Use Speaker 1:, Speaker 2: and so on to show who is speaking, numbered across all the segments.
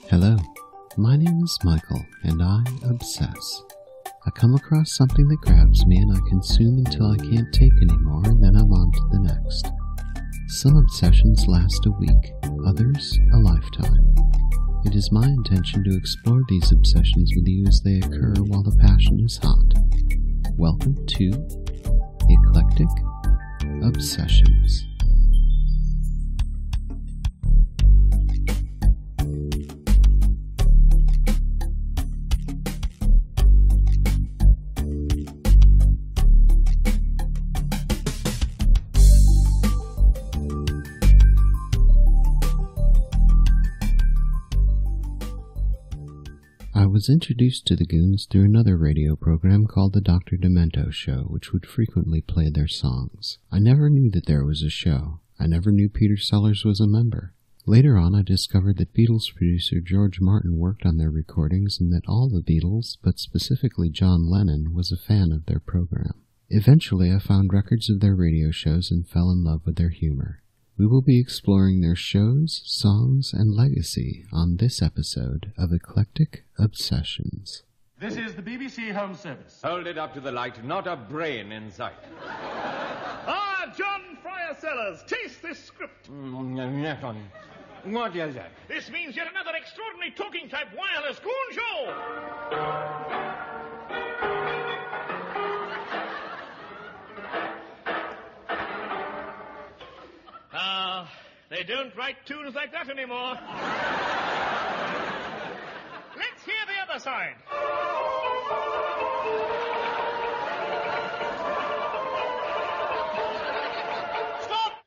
Speaker 1: Hello, my name is Michael, and I obsess. I come across something that grabs me and I consume until I can't take anymore, and then I'm on to the next. Some obsessions last a week, others a lifetime. It is my intention to explore these obsessions with you as they occur while the passion is hot. Welcome to Eclectic Obsessions. I was introduced to the Goons through another radio program called The Dr. Demento Show, which would frequently play their songs. I never knew that there was a show. I never knew Peter Sellers was a member. Later on, I discovered that Beatles producer George Martin worked on their recordings and that all the Beatles, but specifically John Lennon, was a fan of their program. Eventually, I found records of their radio shows and fell in love with their humor. We will be exploring their shows, songs, and legacy on this episode of Eclectic Obsessions.
Speaker 2: This is the BBC Home Service.
Speaker 3: Hold it up to the light, not a brain in sight.
Speaker 2: John Fryer Sellers, taste this script.
Speaker 3: What is that?
Speaker 2: This means yet another extraordinary talking-type wireless Goon show. They don't write tunes like that anymore. Let's hear the other side. Stop!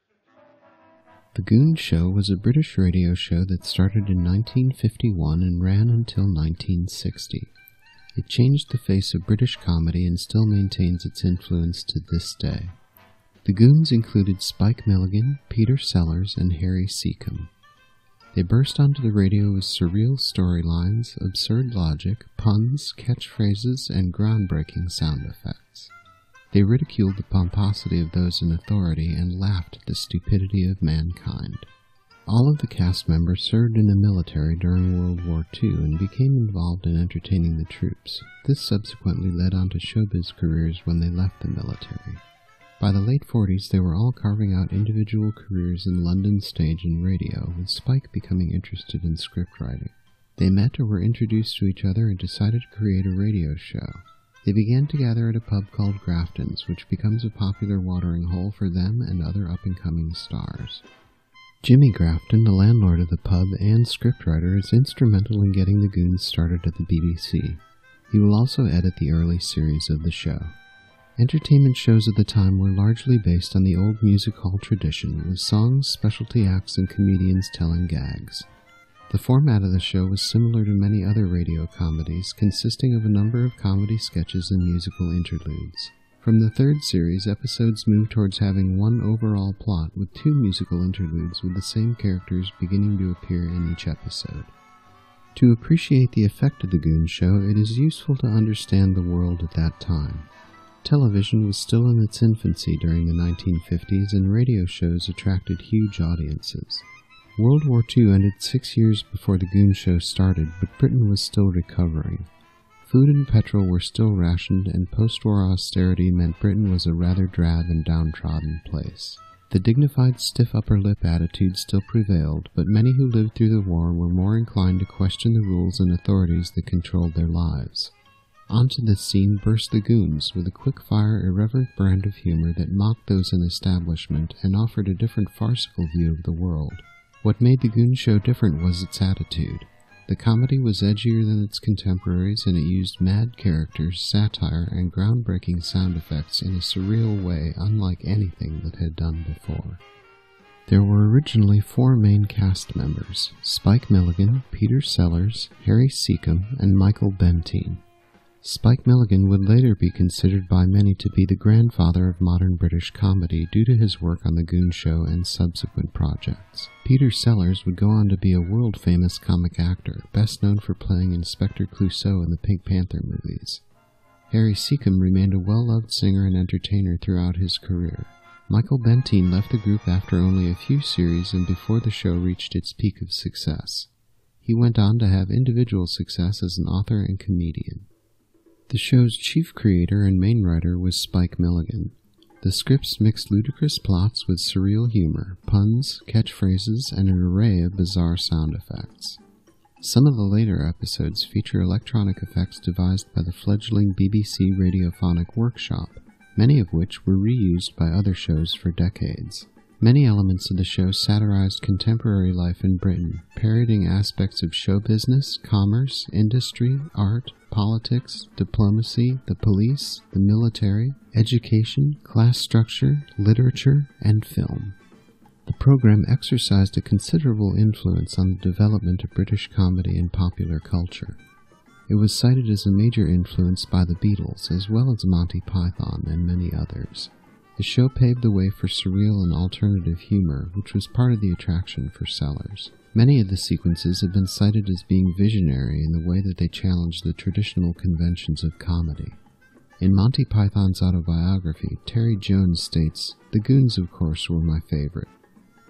Speaker 1: The Goon Show was a British radio show that started in 1951 and ran until 1960. It changed the face of British comedy and still maintains its influence to this day. The Goons included Spike Milligan, Peter Sellers, and Harry Seacombe. They burst onto the radio with surreal storylines, absurd logic, puns, catchphrases, and groundbreaking sound effects. They ridiculed the pomposity of those in authority and laughed at the stupidity of mankind. All of the cast members served in the military during World War II and became involved in entertaining the troops. This subsequently led on to showbiz careers when they left the military. By the late 40s, they were all carving out individual careers in London stage and radio, with Spike becoming interested in script writing. They met or were introduced to each other and decided to create a radio show. They began to gather at a pub called Grafton's, which becomes a popular watering hole for them and other up-and-coming stars. Jimmy Grafton, the landlord of the pub and scriptwriter, is instrumental in getting the Goons started at the BBC. He will also edit the early series of the show. Entertainment shows at the time were largely based on the old music hall tradition, with songs, specialty acts, and comedians telling gags. The format of the show was similar to many other radio comedies, consisting of a number of comedy sketches and musical interludes. From the third series, episodes moved towards having one overall plot, with two musical interludes with the same characters beginning to appear in each episode. To appreciate the effect of the Goon Show, it is useful to understand the world at that time. Television was still in its infancy during the 1950s, and radio shows attracted huge audiences. World War II ended 6 years before the Goon Show started, but Britain was still recovering. Food and petrol were still rationed, and post-war austerity meant Britain was a rather drab and downtrodden place. The dignified stiff upper lip attitude still prevailed, but many who lived through the war were more inclined to question the rules and authorities that controlled their lives. Onto the scene burst the Goons, with a quick-fire, irreverent brand of humor that mocked those in establishment and offered a different farcical view of the world. What made the Goon Show different was its attitude. The comedy was edgier than its contemporaries, and it used mad characters, satire, and groundbreaking sound effects in a surreal way unlike anything that had done before. There were originally 4 main cast members: Spike Milligan, Peter Sellers, Harry Seacombe, and Michael Bentine. Spike Milligan would later be considered by many to be the grandfather of modern British comedy due to his work on The Goon Show and subsequent projects. Peter Sellers would go on to be a world-famous comic actor, best known for playing Inspector Clouseau in the Pink Panther movies. Harry Seacombe remained a well-loved singer and entertainer throughout his career. Michael Bentine left the group after only a few series and before the show reached its peak of success. he went on to have individual success as an author and comedian. The show's chief creator and main writer was Spike Milligan. The scripts mixed ludicrous plots with surreal humor, puns, catchphrases, and an array of bizarre sound effects. Some of the later episodes feature electronic effects devised by the fledgling BBC Radiophonic Workshop, many of which were reused by other shows for decades. Many elements of the show satirized contemporary life in Britain, parodying aspects of show business, commerce, industry, art, politics, diplomacy, the police, the military, education, class structure, literature, and film. The program exercised a considerable influence on the development of British comedy and popular culture. It was cited as a major influence by the Beatles, as well as Monty Python and many others. The show paved the way for surreal and alternative humor, which was part of the attraction for Sellers. Many of the sequences have been cited as being visionary in the way that they challenged the traditional conventions of comedy. In Monty Python's autobiography, Terry Jones states, "The Goons, of course, were my favorite.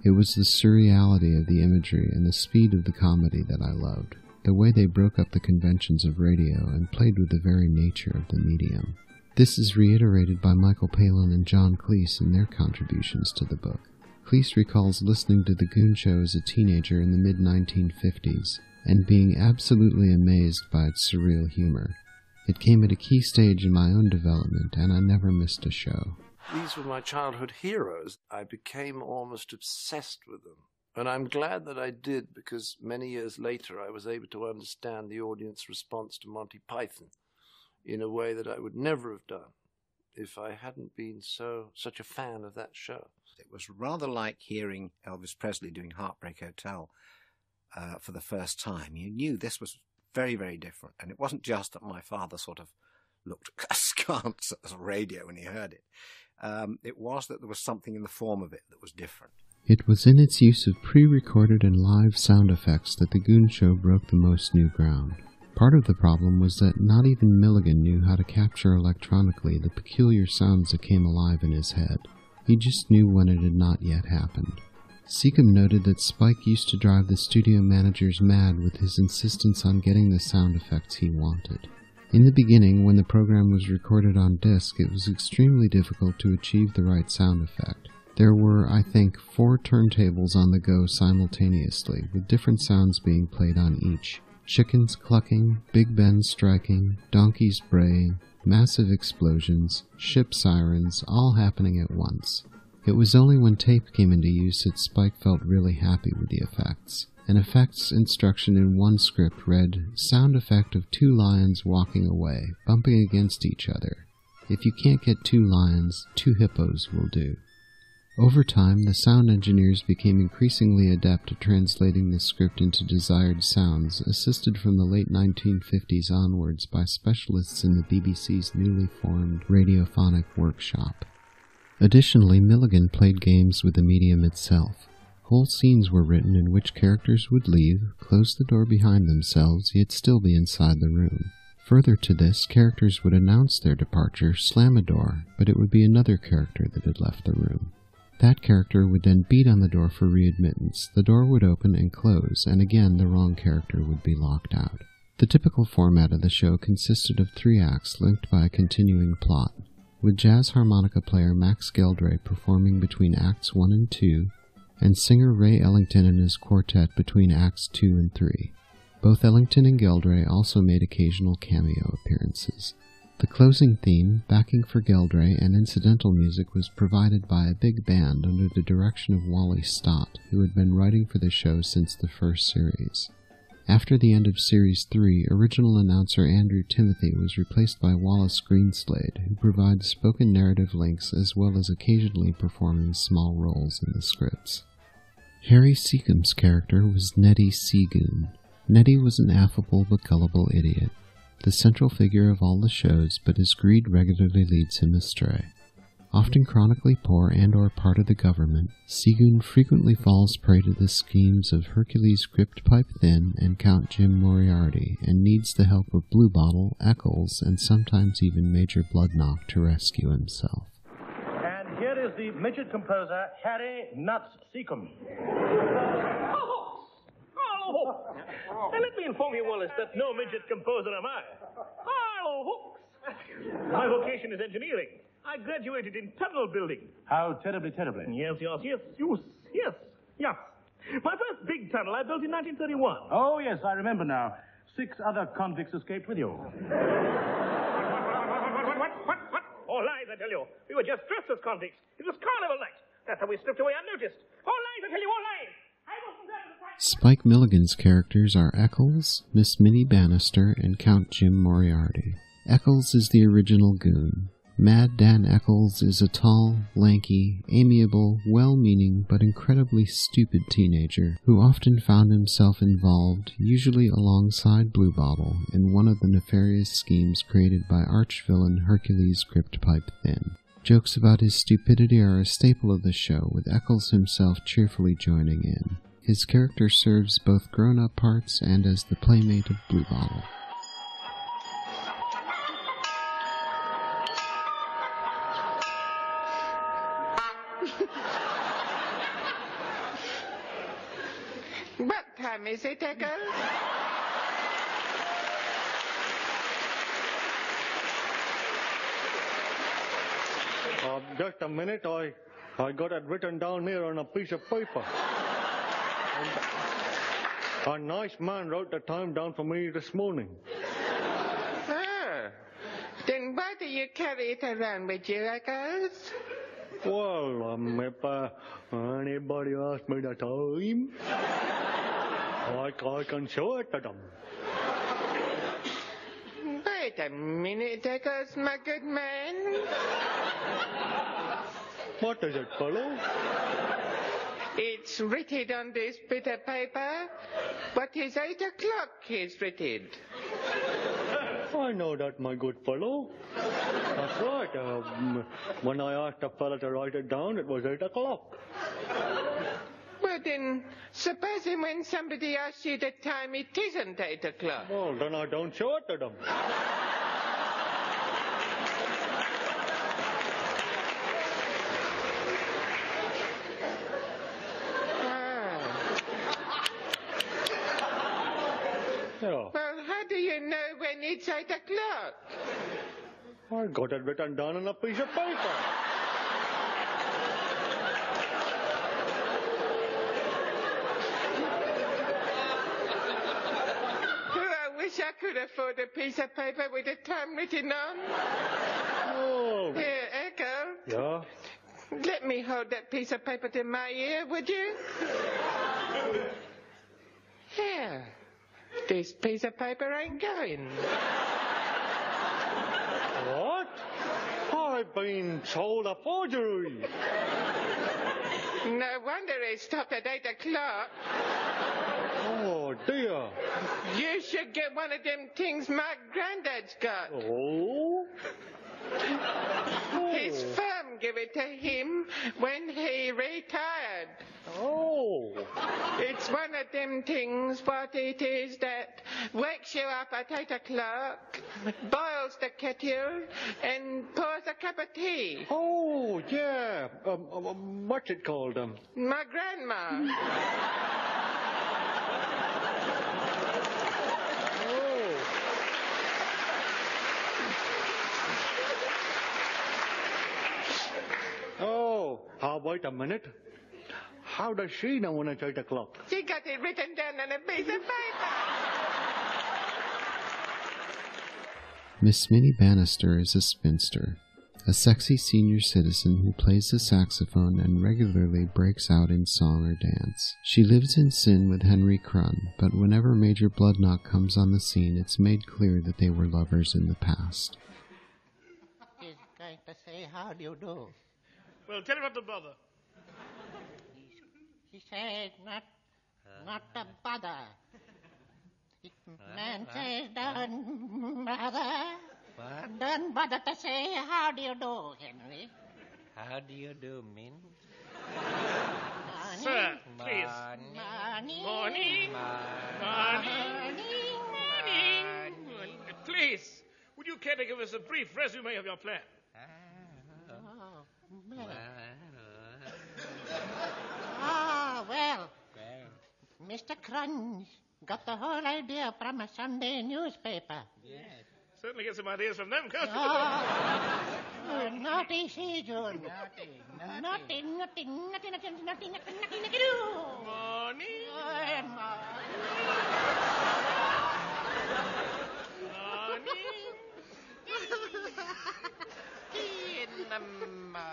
Speaker 1: It was the surreality of the imagery and the speed of the comedy that I loved, the way they broke up the conventions of radio and played with the very nature of the medium." This is reiterated by Michael Palin and John Cleese in their contributions to the book. Cleese recalls listening to The Goon Show as a teenager in the mid-1950s and being absolutely amazed by its surreal humor. It came at a key stage in my own development, and I never missed a show.
Speaker 4: These were my childhood heroes. I became almost obsessed with them. And I'm glad that I did, because many years later I was able to understand the audience response to Monty Python in a way that I would never have done if I hadn't been such a fan of that show.
Speaker 5: It was rather like hearing Elvis Presley doing Heartbreak Hotel for the first time. You knew this was very, very different. And it wasn't just that my father sort of looked askance at the radio when he heard it. It was that there was something in the form of it that was different.
Speaker 1: It was in its use of pre-recorded and live sound effects that The Goon Show broke the most new ground. Part of the problem was that not even Milligan knew how to capture electronically the peculiar sounds that came alive in his head. He just knew when it had not yet happened. Seacombe noted that Spike used to drive the studio managers mad with his insistence on getting the sound effects he wanted. In the beginning, when the program was recorded on disc, it was extremely difficult to achieve the right sound effect. There were, I think, 4 turntables on the go simultaneously, with different sounds being played on each. Chickens clucking, Big Ben striking, donkeys braying, massive explosions, ship sirens, all happening at once. It was only when tape came into use that Spike felt really happy with the effects. An effects instruction in one script read, "Sound effect of 2 lions walking away, bumping against each other. If you can't get 2 lions, 2 hippos will do." Over time, the sound engineers became increasingly adept at translating the script into desired sounds, assisted from the late 1950s onwards by specialists in the BBC's newly formed Radiophonic Workshop. Additionally, Milligan played games with the medium itself. Whole scenes were written in which characters would leave, close the door behind themselves, yet still be inside the room. Further to this, characters would announce their departure, slam a door, but it would be another character that had left the room. That character would then beat on the door for readmittance. The door would open and close, and again the wrong character would be locked out. The typical format of the show consisted of 3 acts linked by a continuing plot, with jazz harmonica player Max Geldray performing between Acts 1 and 2, and singer Ray Ellington and his quartet between Acts 2 and 3. Both Ellington and Geldray also made occasional cameo appearances. The closing theme, backing for Geldray, and incidental music was provided by a big band under the direction of Wally Stott, who had been writing for the show since the first series. After the end of Series 3, original announcer Andrew Timothy was replaced by Wallace Greenslade, who provides spoken narrative links as well as occasionally performing small roles in the scripts. Harry Seacombe's character was Neddy Seagoon. Neddy was an affable but gullible idiot, the central figure of all the shows, but his greed regularly leads him astray. Often chronically poor and or part of the government, Seagoon frequently falls prey to the schemes of Hercules Grippipipe Thin and Count Jim Moriarty, and needs the help of Bluebottle, Eccles, and sometimes even Major Bloodknock to rescue himself.
Speaker 2: And here is the midget composer, Harry Nuts Seacombe.
Speaker 6: Oh,
Speaker 2: Hooks. And let me inform you, Wallace, that no midget composer am I. Carl Hooks. My vocation is engineering. I graduated in tunnel building.
Speaker 6: How terribly.
Speaker 2: Yes. My first big tunnel I built in 1931.
Speaker 6: Oh, yes, I remember now. 6 other convicts escaped with you.
Speaker 2: What? All lies, I tell you. We were just dressed as convicts. It was carnival night. That's how we slipped away unnoticed. All lies, I tell you, all lies. I wasn't there at the time.
Speaker 1: Spike Milligan's characters are Eccles, Miss Minnie Bannister, and Count Jim Moriarty. Eccles is the original Goon. Mad Dan Eccles is a tall, lanky, amiable, well-meaning, but incredibly stupid teenager who often found himself involved, usually alongside Blue Bottle, in one of the nefarious schemes created by arch-villain Hercules Cryptpipe Thin. Jokes about his stupidity are a staple of the show, with Eccles himself cheerfully joining in. His character serves both grown-up parts and as the playmate of Blue Bottle.
Speaker 7: What time is it, Eccles?
Speaker 8: Just a minute, I got it written down here on a piece of paper. A nice man wrote the time down for me this morning.
Speaker 7: Oh, then why do you carry it around with you, Eccles?
Speaker 8: Well, if anybody asks me the time, I can show it to them.
Speaker 7: Wait a minute, Eccles, my good man.
Speaker 8: What is it, fellow?
Speaker 7: It's written on this bit of paper. What is 8 o'clock is written.
Speaker 8: I know that, my good fellow. That's right. When I asked the fellow to write it down, it was 8 o'clock.
Speaker 7: Well, then, supposing when somebody asks you the time, it isn't 8 o'clock.
Speaker 8: Well, then I don't show it to them. Yeah.
Speaker 7: Well, how do you know when it's 8 o'clock?
Speaker 8: I got it written down on a piece of paper.
Speaker 7: I wish I could afford a piece of paper with the time written on.
Speaker 8: Oh.
Speaker 7: Here, Echo.
Speaker 8: Yeah?
Speaker 7: Let me hold that piece of paper to my ear, would you? Here. This piece of paper ain't going.
Speaker 8: What? I've been told a forgery.
Speaker 7: No wonder it stopped at 8 o'clock.
Speaker 8: Oh, dear.
Speaker 7: You should get one of them things my granddad's got.
Speaker 8: Oh?
Speaker 7: His firm gave it to him when he retired.
Speaker 8: Oh.
Speaker 7: It's one of them things, what it is, that wakes you up at 8 o'clock, boils the kettle, and pours a cup of tea.
Speaker 8: Oh, yeah. What's it called?
Speaker 7: My grandma.
Speaker 8: Oh, wait a minute. How does she know when it's 8 o'clock?
Speaker 7: She got it written down on a piece of paper.
Speaker 1: Miss Minnie Bannister is a spinster, a sexy senior citizen who plays the saxophone and regularly breaks out in song or dance. She lives in sin with Henry Crun, but whenever Major Bloodknot comes on the scene, it's made clear that they were lovers in the past.
Speaker 9: He's going to say, how do you do?
Speaker 2: Well, tell him not to bother.
Speaker 9: He said, not to bother. Man says, don't bother.
Speaker 10: What?
Speaker 9: Don't bother to say, how do you do, Henry?
Speaker 10: How do you do, Min?
Speaker 9: Morning.
Speaker 2: Sir, please.
Speaker 9: Morning.
Speaker 2: Morning.
Speaker 9: Morning.
Speaker 2: Please, would you care to give us a brief resume of your plan?
Speaker 9: Oh, well. Ah, well. Mr. crunch. Got the whole idea from a Sunday newspaper.
Speaker 2: Yes. Certainly get some ideas from them, can't you?
Speaker 9: Oh, naughty Season. Naughty. Naughty.
Speaker 2: Morning.
Speaker 10: Tea in the morning.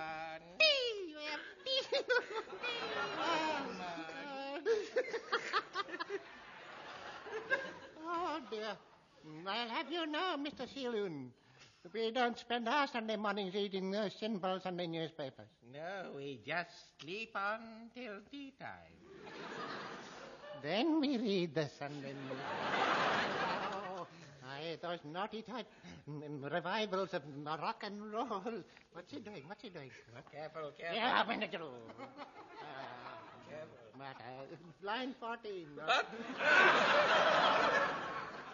Speaker 9: Oh, dear. I'll have you know, Mr. Sealoon, we don't spend our Sunday mornings reading those sinful Sunday newspapers.
Speaker 10: No, we just sleep on till tea time.
Speaker 9: Then we read the Sunday news. Oh, aye, those naughty type revivals of rock and roll. What's he doing?
Speaker 10: Careful.
Speaker 9: Yeah, when it line 14.
Speaker 10: What?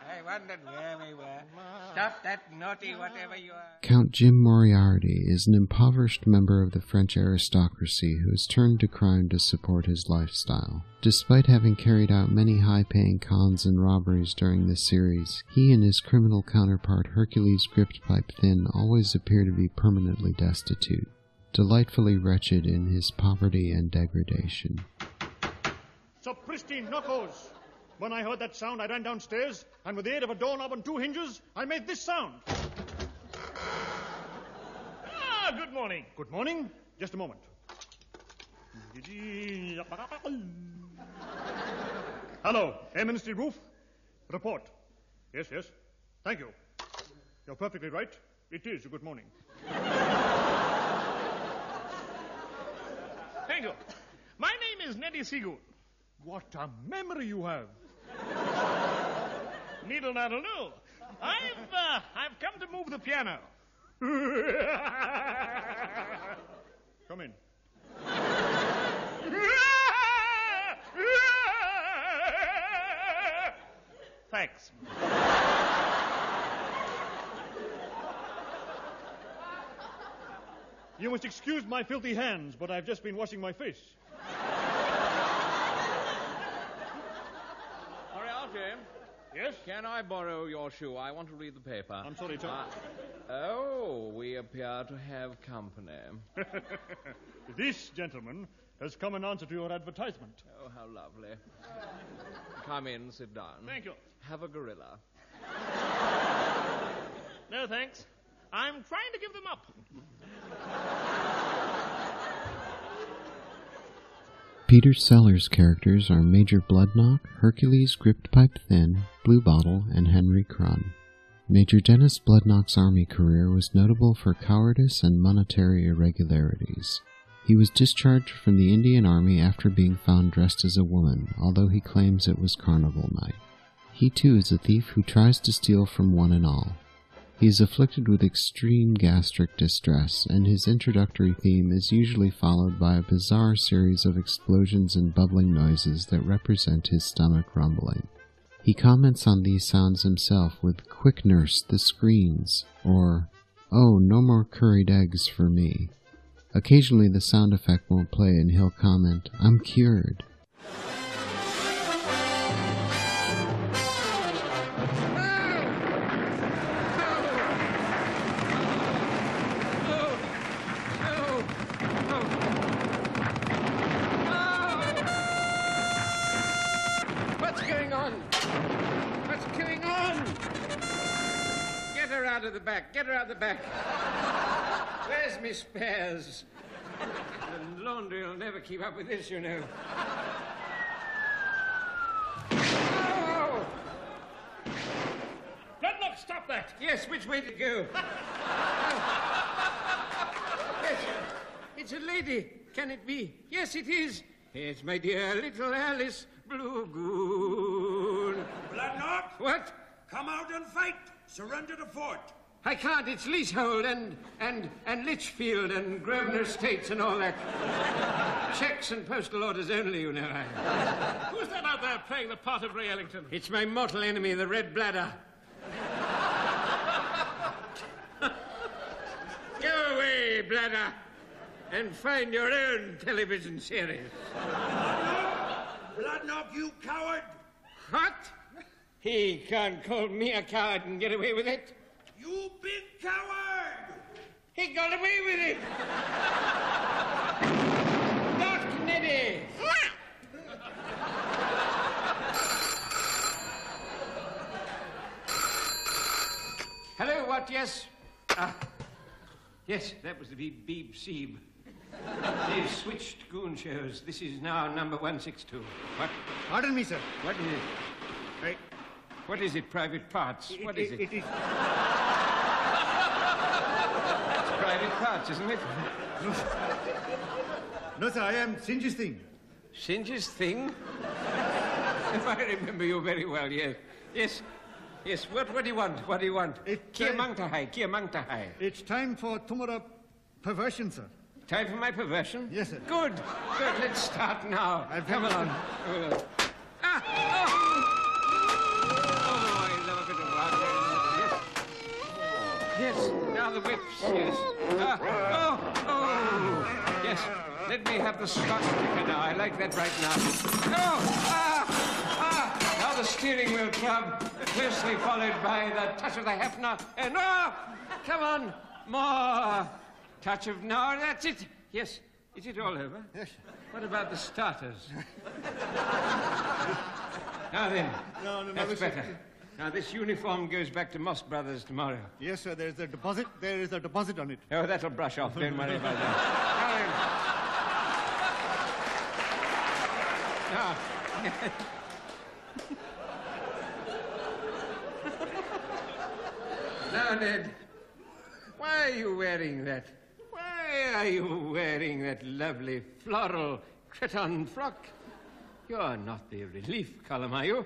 Speaker 10: I wondered where we were. Stop that naughty whatever you are.
Speaker 1: Count Jim Moriarty is an impoverished member of the French aristocracy who has turned to crime to support his lifestyle. Despite having carried out many high-paying cons and robberies during this series, he and his criminal counterpart Hercules Grippipipe Thin always appear to be permanently destitute, delightfully wretched in his poverty and degradation.
Speaker 6: Sapristi knuckles! When I heard that sound, I ran downstairs, and with the aid of a doorknob and 2 hinges, I made this sound.
Speaker 2: Ah, good morning.
Speaker 6: Good morning. Just a moment. Hello, Air Ministry roof. Report. Yes. Thank you. You're perfectly right. It is a good morning.
Speaker 2: Thank you. My name is Neddy Seagoon.
Speaker 6: What a memory you have.
Speaker 2: Needle naddle no. I've come to move the piano.
Speaker 6: Come in.
Speaker 2: Thanks.
Speaker 6: You must excuse my filthy hands, but I've just been washing my face.
Speaker 3: Jim.
Speaker 6: Yes?
Speaker 3: Can I borrow your shoe? I want to read the paper.
Speaker 6: I'm sorry, Tom.
Speaker 3: We appear to have company.
Speaker 6: This gentleman has come in answer to your advertisement.
Speaker 3: Oh, how lovely. Come in, sit down.
Speaker 2: Thank you.
Speaker 3: Have a gorilla.
Speaker 2: No, thanks. I'm trying to give them up.
Speaker 1: Peter Sellers' characters are Major Bloodknock, Hercules Grippipipe Thin, Blue Bottle, and Henry Crun. Major Dennis Bloodknock's army career was notable for cowardice and monetary irregularities. He was discharged from the Indian Army after being found dressed as a woman, although he claims it was carnival night. He too is a thief who tries to steal from one and all. He is afflicted with extreme gastric distress, and his introductory theme is usually followed by a bizarre series of explosions and bubbling noises that represent his stomach rumbling. He comments on these sounds himself with "Quick nurse, the screens," or "Oh, no more curried eggs for me." Occasionally the sound effect won't play and he'll comment, "I'm cured."
Speaker 3: Get her out the back. Where's Miss Spares? The laundry will never keep up with this, you know. Oh!
Speaker 2: Bloodknock, stop that!
Speaker 3: Yes, which way to go? Yes, it's a lady. Can it be? Yes, it is. It's my dear little Alice Blue Goon.
Speaker 11: Bloodknock?
Speaker 3: What?
Speaker 11: Come out and fight. Surrender the fort.
Speaker 3: I can't. It's leasehold and Litchfield and Grosvenor Estates and all that. Checks and postal orders only, you know.
Speaker 2: Who's that out there playing the part of Ray Ellington?
Speaker 3: It's my mortal enemy, the Red Bladder. Go away, Bladder, and find your own television series.
Speaker 11: Bloodknock, you coward!
Speaker 3: What? He can't call me a coward and get away with it.
Speaker 11: You big coward!
Speaker 3: He got away with it. Not Neddy. Hello, what, yes? Yes, that was the Beeb Seeb. They've switched Goon shows. This is now number 162. What?
Speaker 6: Pardon me, sir.
Speaker 3: What is it?
Speaker 6: Right.
Speaker 3: What is it, Private Parts? What is it?
Speaker 6: It is...
Speaker 3: It's Private Parts, isn't it?
Speaker 6: No, sir, I am Singe's thing.
Speaker 3: Singe's thing? If I remember you very well, yes. Yes. Yes, what do you want? What do you want? Kia Mangtahai.
Speaker 6: It's time for tomorrow perversion, sir.
Speaker 3: Time for my perversion?
Speaker 6: Yes, sir.
Speaker 3: Good. Let's start now. Come along. Ah! Oh, I love a bit of rock. Yes, now the whips, yes. Yes, let me have the Scotch ticker now. I like that right now. Now the steering wheel club, closely followed by the touch of the Hefner. And come on, more. Touch of now, that's it. Yes, is it all over?
Speaker 6: Yes.
Speaker 3: What about the starters? Now then, that's better. Now this uniform goes back to Moss Brothers tomorrow.
Speaker 6: Yes, sir, there's a deposit. There is a deposit on it.
Speaker 3: Oh, that'll brush off. Don't worry about that. Now, now, Ned, why are you wearing that? Why are you wearing that lovely floral cretonne frock? You're not the relief column, are you?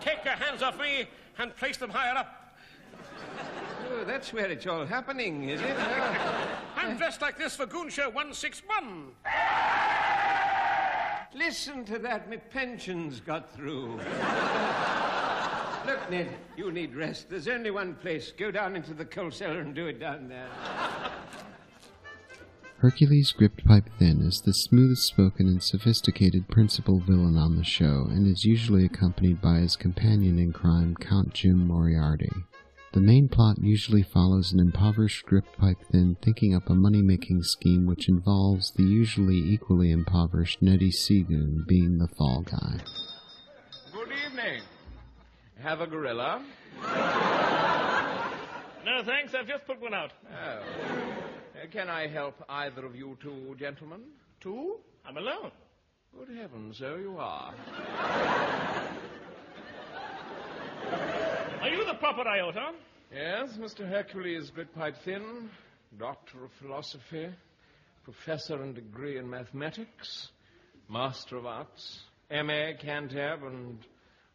Speaker 2: Take your hands off me and place them higher up.
Speaker 3: Oh, that's where it's all happening, is it?
Speaker 2: I'm dressed like this for Goon Show 161.
Speaker 3: Listen to that. My pension's got through. Look, Ned, you need rest. There's only one place. Go down into the coal cellar and do it down there.
Speaker 1: Hercules Grippipe Thin is the smooth-spoken and sophisticated principal villain on the show, and is usually accompanied by his companion in crime, Count Jim Moriarty. The main plot usually follows an impoverished Grippipe Thin thinking up a money-making scheme which involves the usually equally impoverished Neddy Seagoon being the fall guy.
Speaker 12: Good evening. Have a gorilla?
Speaker 2: No, thanks. I've just put one out.
Speaker 12: Oh. Can I help either of you two gentlemen?
Speaker 2: Two? I'm alone.
Speaker 12: Good heavens, so you are.
Speaker 2: Are you the proper iota?
Speaker 12: Yes, Mr. Hercules Grippipe Thin, Doctor of Philosophy, Professor and degree in Mathematics, Master of Arts, M.A. Cantab, and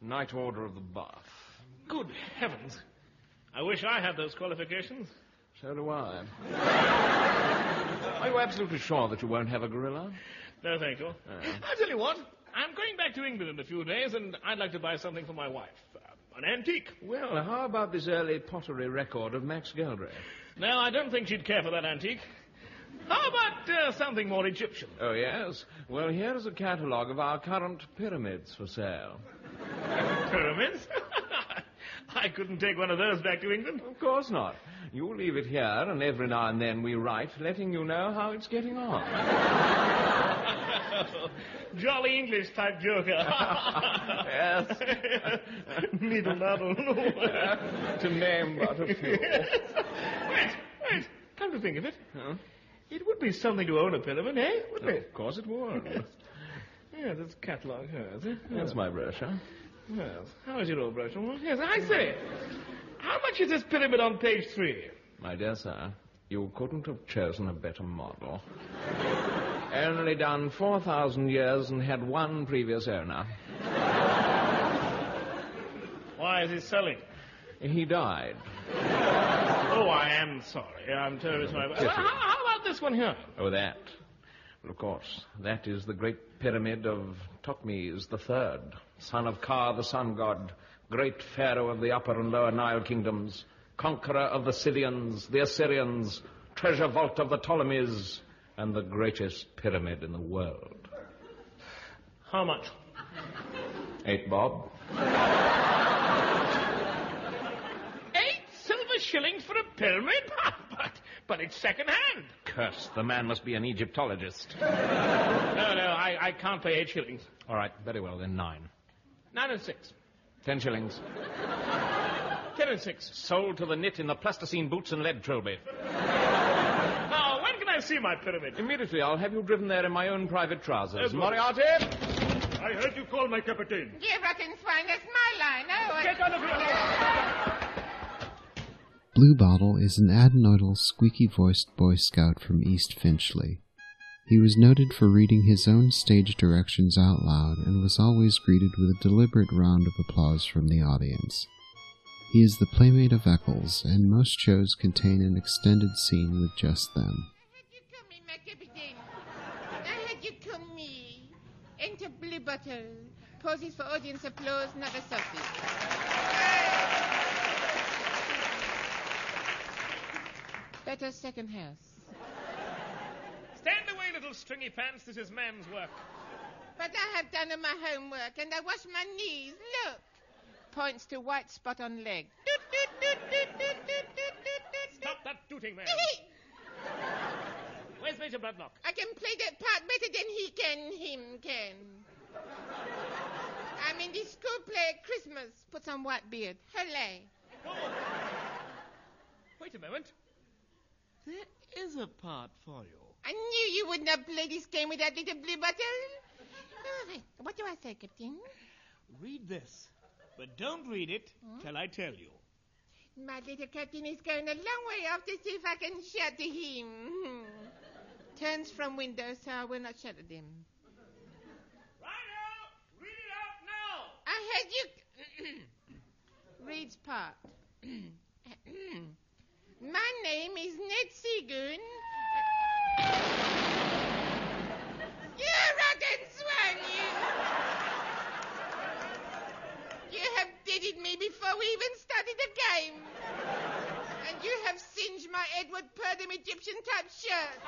Speaker 12: Knight Order of the Bath.
Speaker 2: Good heavens. I wish I had those qualifications.
Speaker 12: So do I. Are you absolutely sure that you won't have a gorilla?
Speaker 2: No, thank you. I'll tell you what. I'm going back to England in a few days, and I'd like to buy something for my wife. An antique.
Speaker 12: Well, how about this early pottery record of Max Geldry?
Speaker 2: No, I don't think she'd care for that antique. How about something more Egyptian?
Speaker 12: Oh, yes? Well, here is a catalogue of our current pyramids for sale.
Speaker 2: Pyramids? I couldn't take one of those back to England.
Speaker 12: Of course not. You leave it here, and every now and then we write, letting you know how it's getting on.
Speaker 2: Jolly English type joker.
Speaker 12: Yes.
Speaker 2: Needle naddle.
Speaker 12: To name but a few.
Speaker 2: Wait. Come to think of it. Huh? It would be something to own a pyramid, eh? Wouldn't it?
Speaker 12: Of course it would.
Speaker 2: Yeah, this catalogue here, is it?
Speaker 12: That's my brochure.
Speaker 2: Yes. How is your old brochure? Yes, I say. How much is this pyramid on page 3?
Speaker 12: My dear sir, you couldn't have chosen a better model. Only done 4,000 years and had one previous owner.
Speaker 2: Why is he selling?
Speaker 12: He died.
Speaker 2: Oh, I am sorry. I'm terribly sorry. How about this one here?
Speaker 12: Oh, that. Well, of course, that is the great pyramid of Thutmose III, son of Ka, the sun god, great pharaoh of the upper and lower Nile kingdoms, conqueror of the Scythians, the Assyrians, treasure vault of the Ptolemies, and the greatest pyramid in the world.
Speaker 2: How much?
Speaker 12: 8 bob.
Speaker 2: 8 silver shillings for a pyramid? But it's second-hand.
Speaker 12: Curse, the man must be an Egyptologist.
Speaker 2: No, I can't pay 8 shillings.
Speaker 12: All right, very well, then 9.
Speaker 2: 9 and 6.
Speaker 12: 10 shillings.
Speaker 2: 10 and 6.
Speaker 12: Sold to the knit in the plasticine boots and lead trilby.
Speaker 2: Now, when can I see my pyramid?
Speaker 12: Immediately, I'll have you driven there in my own private trousers. Moriarty!
Speaker 6: I heard you call my captain.
Speaker 7: You rotten swine, that's my line. Oh,
Speaker 2: Get out of here!
Speaker 1: Blue Bottle is an adenoidal, squeaky-voiced Boy Scout from East Finchley. He was noted for reading his own stage directions out loud and was always greeted with a deliberate round of applause from the audience. He is the playmate of Eccles, and most shows contain an extended scene with just them.
Speaker 7: I had you come me. Enter Blue Bottle. Poses for audience applause, not a selfie. Better second house.
Speaker 2: Stand away, little stringy pants. This is man's work.
Speaker 7: But I have done my homework, and I wash my knees. Look. Points to white spot on leg.
Speaker 2: Stop that tooting there. Where's Major Bloodlock?
Speaker 7: I can play that part better than him can. I'm in the school play at Christmas. Put on white beard. Hooray.
Speaker 2: Oh. Wait a moment. There is a part for you.
Speaker 7: I knew you would not play this game with that little blue bottle. Oh, what do I say, Captain?
Speaker 2: Read this. But don't read it till I tell you.
Speaker 7: My little captain is going a long way off to see if I can shout to him. Turns from window, so I will not shout at him.
Speaker 2: Righto! Read it out now!
Speaker 7: I heard you... Reads part. My name is Ned Seagoon. You rotten swan, you! You have deaded me before we even started the game. And you have singed my Edward Purdom Egyptian-type shirt.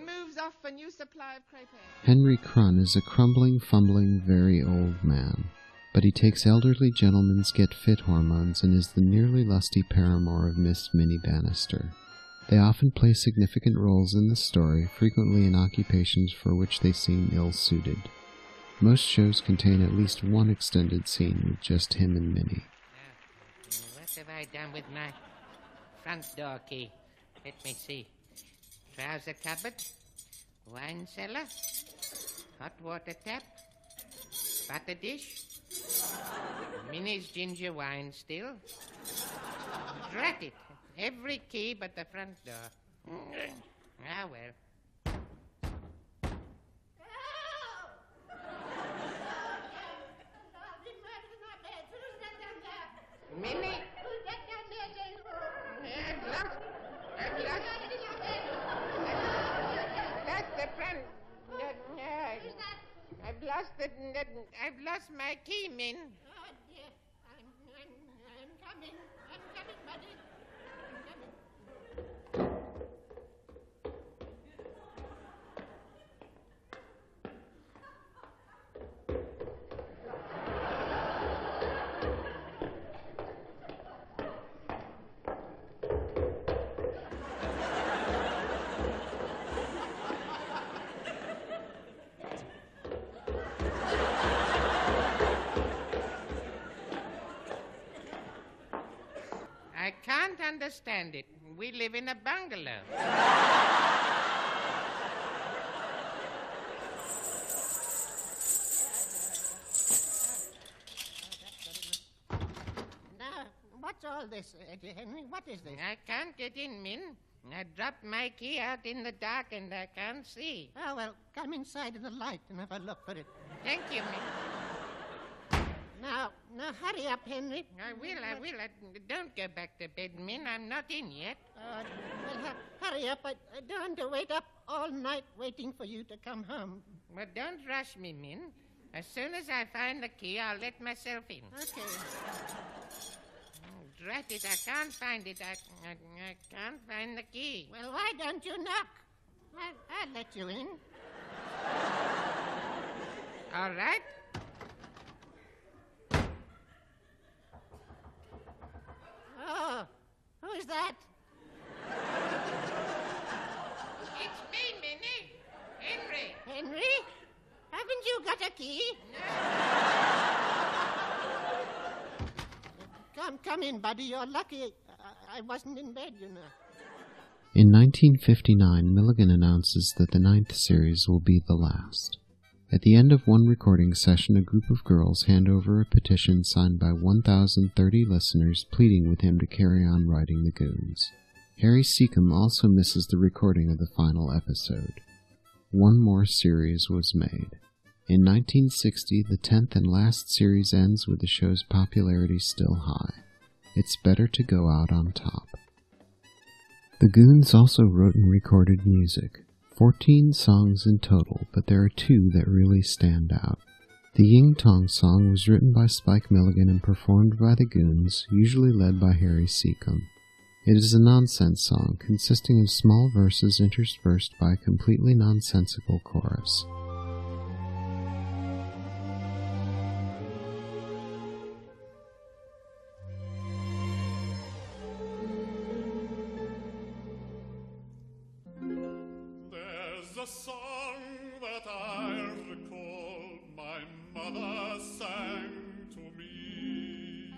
Speaker 7: Moves off for new supply of crepe.
Speaker 1: Henry Crun is a crumbling, fumbling, very old man, but he takes elderly gentlemen's get-fit hormones and is the nearly lusty paramour of Miss Minnie Bannister. They often play significant roles in the story, frequently in occupations for which they seem ill-suited. Most shows contain at least one extended scene with just him and Minnie.
Speaker 10: What have I done with my front door key? Let me see. Trouser cupboard, wine cellar, hot water tap, butter dish, Minnie's ginger wine still. Drat it. Every key but the front door. Ah, well. Minnie?
Speaker 7: I've lost my key, Min.
Speaker 9: Oh, dear. I'm coming. I'm coming, buddy. I'm coming.
Speaker 10: I can't understand it. We live in a bungalow.
Speaker 9: Now, what's all this, Henry? What is this?
Speaker 10: I can't get in, Min. I dropped my key out in the dark and I can't see.
Speaker 9: Oh, well, come inside in the light and have a look for it.
Speaker 10: Thank you, Min.
Speaker 9: Now, hurry up, Henry.
Speaker 10: I will. Don't go back to bed, Min. I'm not in yet.
Speaker 9: Well, hurry up. I don't want to wait up all night waiting for you to come home.
Speaker 10: But don't rush me, Min. As soon as I find the key, I'll let myself in.
Speaker 9: Okay.
Speaker 10: drat it, I can't find it. I can't find the key.
Speaker 9: Well, why don't you knock? I'll let you in.
Speaker 10: All right.
Speaker 9: Oh, who's that?
Speaker 10: It's me, Minnie. Henry.
Speaker 9: Henry? Haven't you got a key? Come in, buddy. You're lucky I wasn't in bed, you know.
Speaker 1: In 1959, Milligan announces that the 9th series will be the last. At the end of one recording session, a group of girls hand over a petition signed by 1,030 listeners pleading with him to carry on writing the Goons. Harry Seacombe also misses the recording of the final episode. One more series was made. In 1960, the 10th and last series ends with the show's popularity still high. It's better to go out on top. The Goons also wrote and recorded music. 14 songs in total, but there are 2 that really stand out. The Ying Tong song was written by Spike Milligan and performed by the Goons, usually led by Harry Seacombe. It is a nonsense song, consisting of small verses interspersed by a completely nonsensical chorus.
Speaker 6: There's a song that I recall my mother sang to me.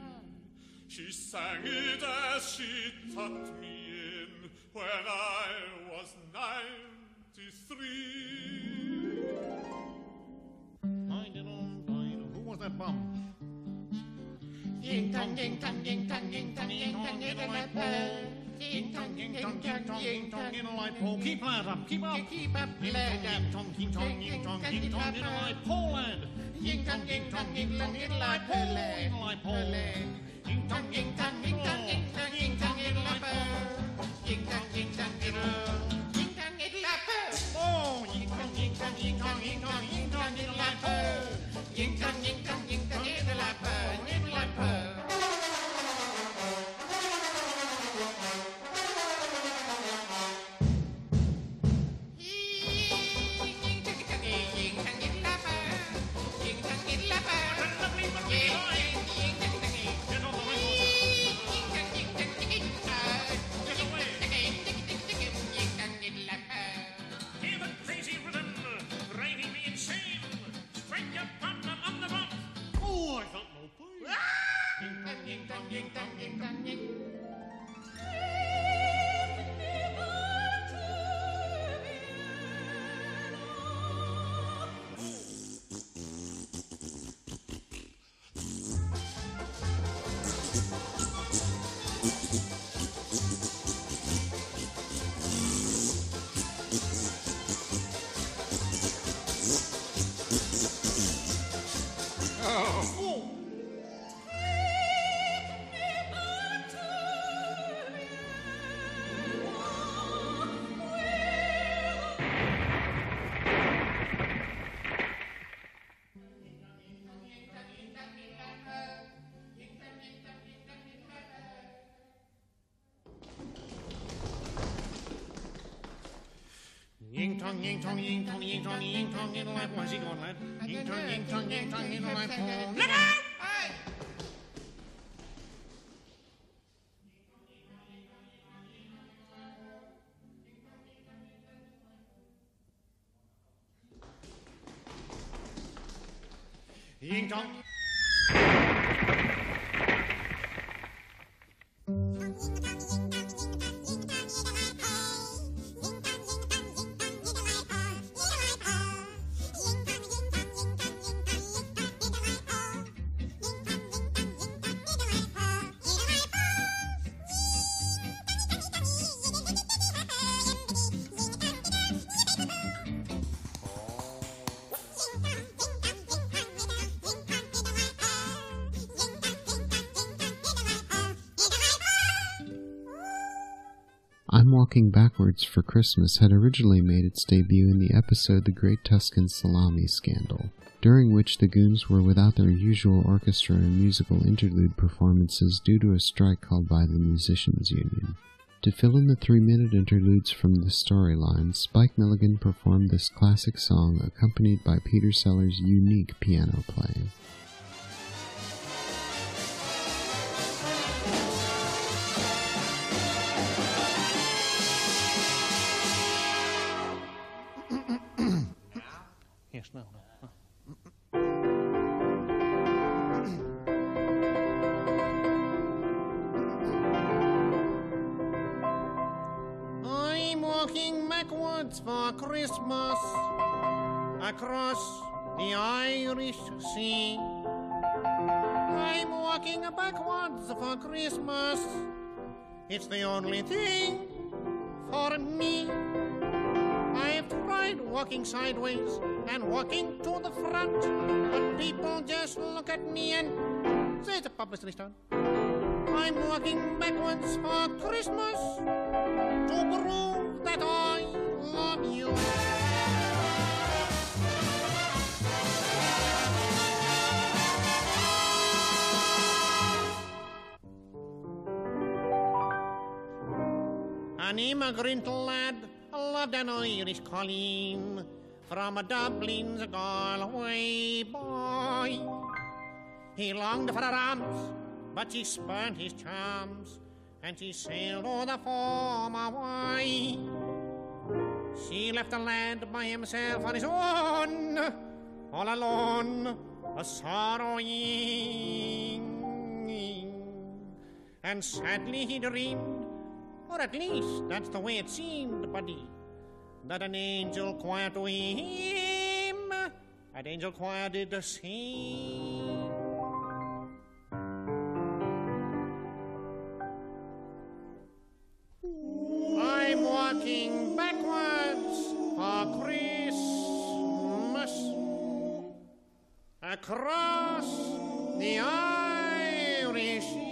Speaker 6: She sang it as she tucked me in when I was 93.
Speaker 8: Who was that bum?
Speaker 9: Ying tong, ying tong, ying tong, ying tong, ying tong, ying tong, ying tong, ying tong, ying tong,
Speaker 8: In a light pole. Keep that up. Keep up.
Speaker 9: keep up,
Speaker 8: Ying
Speaker 9: lad.
Speaker 8: tong, ying tong, ying tong, ying tong, in a light pole, lad.
Speaker 9: Ying tong, ying tong, ying tong, in a light pole,
Speaker 8: In a light pole.
Speaker 9: Ying tong, ying tong, ying tong, ying tong, ying tong, in a light pole. Ying tong, ying tong, ying tong, ying tong, in a light pole.
Speaker 8: Oh,
Speaker 9: Ying tong, ying tong, ying tong, ying tong, ying tong, in a light pole. Ying tong, ying tong, ying tong, in a light pole, in a light pole.
Speaker 2: Hear the crazy rhythm, driving me insane. Strike your partner on the bump.
Speaker 8: oh, I felt no pain.
Speaker 9: Ying tong, ying tong, ying tong, ying.
Speaker 8: Ying tong, ying tong, ying tong, ying tong, ying tong, in a light pole. Where's he going, lad? Ying tong, ying tong, ying tong, in a light pole. Look out! Ying tong.
Speaker 1: I'm Walking Backwards for Christmas had originally made its debut in the episode The Great Tuscan Salami Scandal, during which the Goons were without their usual orchestra and musical interlude performances due to a strike called by the Musicians' Union. To fill in the 3-minute interludes from the storyline, Spike Milligan performed this classic song accompanied by Peter Sellers' unique piano playing.
Speaker 6: Yes, no.
Speaker 13: I'm walking backwards for Christmas across the Irish Sea. I'm walking backwards for Christmas. It's the only thing for me. I've tried walking sideways and walking to the front, but people just look at me and say it's a publicity stunt. I'm walking backwards for Christmas to prove that I love you. An immigrant lad loved an Irish colleen from a Dublin's Galway boy. He longed for her arms, but she spurned his charms, and she sailed o'er the foam away. She left the lad by himself on his own, all alone, a sorrowing. And sadly he dreamed, or at least that's the way it seemed, buddy, that an angel choir to him, an angel choir did the same. I'm walking backwards for Christmas across the Irish Sea.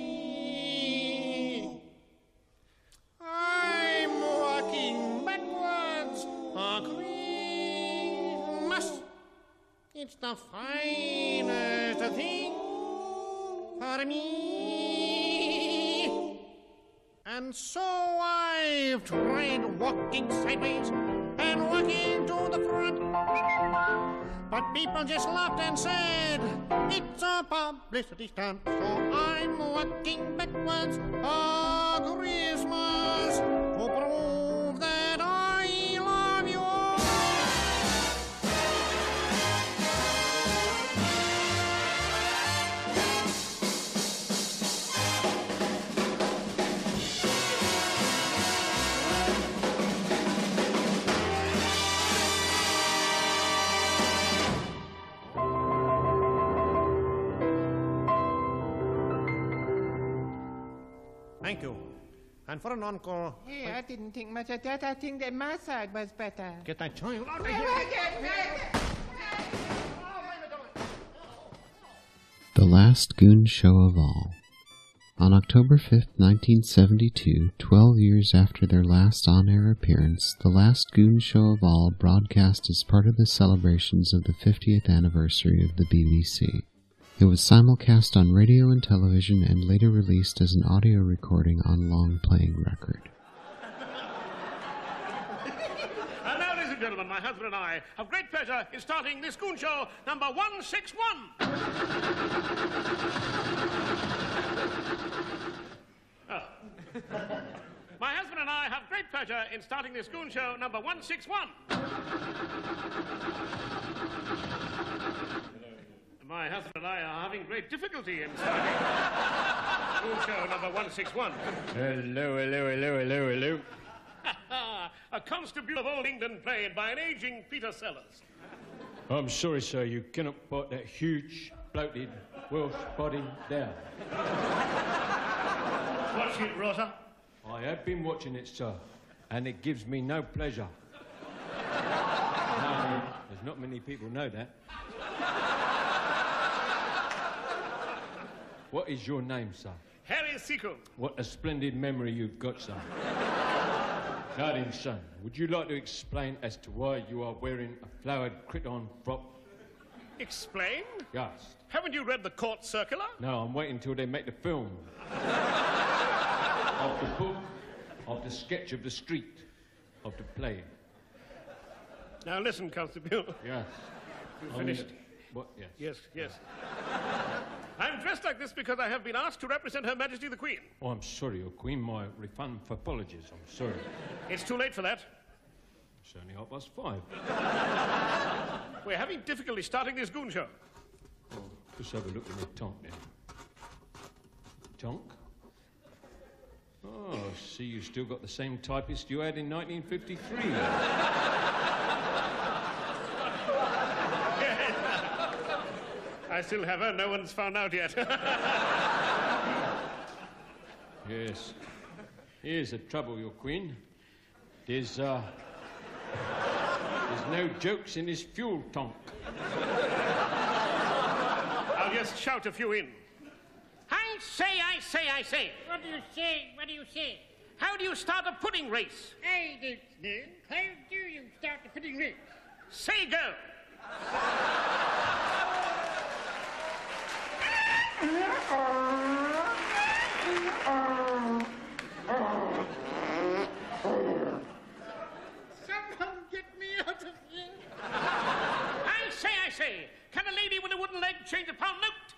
Speaker 13: I'm walking backwards for Christmas. It's the finest thing for me. And so I've tried walking sideways and walking to the front, but people just laughed and said it's a publicity stunt. So I'm walking backwards for Christmas to prove that I love you. Thank you. And for an encore...
Speaker 7: Hey, I didn't think much of that. I think that my side was better.
Speaker 6: Get that child out of
Speaker 7: Well,
Speaker 6: here.
Speaker 7: I get
Speaker 1: The last Goon show of all. On October 5th, 1972, 12 years after their last on-air appearance, the last Goon show of all broadcast as part of the celebrations of the 50th anniversary of the BBC. It was simulcast on radio and television and later released as an audio recording on long-playing record.
Speaker 2: And now, ladies and gentlemen, my husband and I have great pleasure in starting this Goon Show number 161. My husband and I have great pleasure in starting this Goon Show number 161. My husband and I are having great difficulty in starting Goon Show number 161.
Speaker 14: Hello.
Speaker 2: A constable of old England played by an aging Peter Sellers.
Speaker 14: I'm sorry, sir, you cannot put that huge, bloated Welsh body down.
Speaker 2: Watch it, Rosa.
Speaker 14: I have been watching it, sir, and it gives me no pleasure. No, there's not many people know that. What is your name, sir?
Speaker 2: Harry Seacombe.
Speaker 14: What a splendid memory you've got, sir. Now then, son, would you like to explain as to why you are wearing a flowered criton frock?
Speaker 2: Explain?
Speaker 14: Yes.
Speaker 2: Haven't you read the court circular?
Speaker 14: No, I'm waiting till they make the film. Of the book, of the sketch of the street, of the play.
Speaker 2: Now listen, Constable.
Speaker 14: Yes.
Speaker 2: You finished?
Speaker 14: What? Yes.
Speaker 2: Yes, yes. I'm dressed like this because I have been asked to represent Her Majesty the Queen.
Speaker 14: Oh, I'm sorry, Your Queen. My refund for apologies. I'm sorry.
Speaker 2: It's too late for that.
Speaker 14: It's only 5:30.
Speaker 2: We're having difficulty starting this Goon show.
Speaker 14: Oh, just have a look at my tonk then. Tonk? Oh, see, you still got the same typist you had in 1953.
Speaker 2: I still have her. No one's found out yet.
Speaker 14: Yes. Here's the trouble, Your Queen. There's no jokes in this fuel tonk.
Speaker 2: I'll just shout a few in. I say.
Speaker 15: What do you say? What do you say?
Speaker 2: How do you start a pudding race?
Speaker 15: I don't know. How do you start the pudding race?
Speaker 2: Say go.
Speaker 15: Someone get me out of here.
Speaker 2: I say. Can a lady with a wooden leg change a pound note?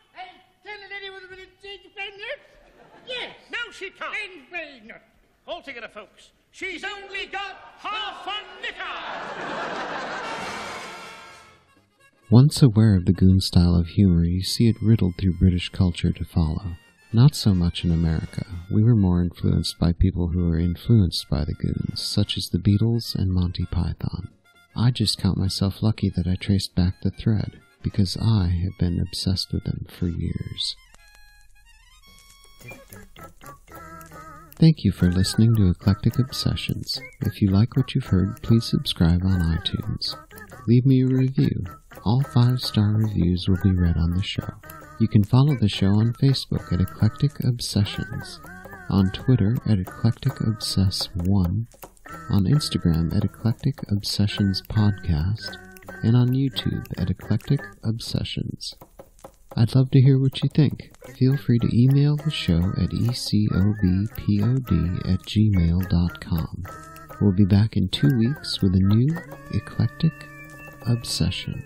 Speaker 15: Can a lady with a wooden change a pound note? Yes.
Speaker 2: No, she can't.
Speaker 15: And why not?
Speaker 2: Altogether, folks, she's only got half a knicker.
Speaker 1: Once aware of the Goon style of humor, you see it riddled through British culture to follow. Not so much in America. We were more influenced by people who were influenced by the Goons, such as the Beatles and Monty Python. I just count myself lucky that I traced back the thread, because I have been obsessed with them for years. Thank you for listening to Eclectic Obsessions. If you like what you've heard, please subscribe on iTunes. Leave me a review. All 5-star reviews will be read on the show. You can follow the show on Facebook at Eclectic Obsessions, on Twitter at Eclectic Obsess 1, on Instagram at Eclectic Obsessions Podcast, and on YouTube at Eclectic Obsessions. I'd love to hear what you think. Feel free to email the show at ecobpod@gmail.com. We'll be back in 2 weeks with a new Eclectic Obsession.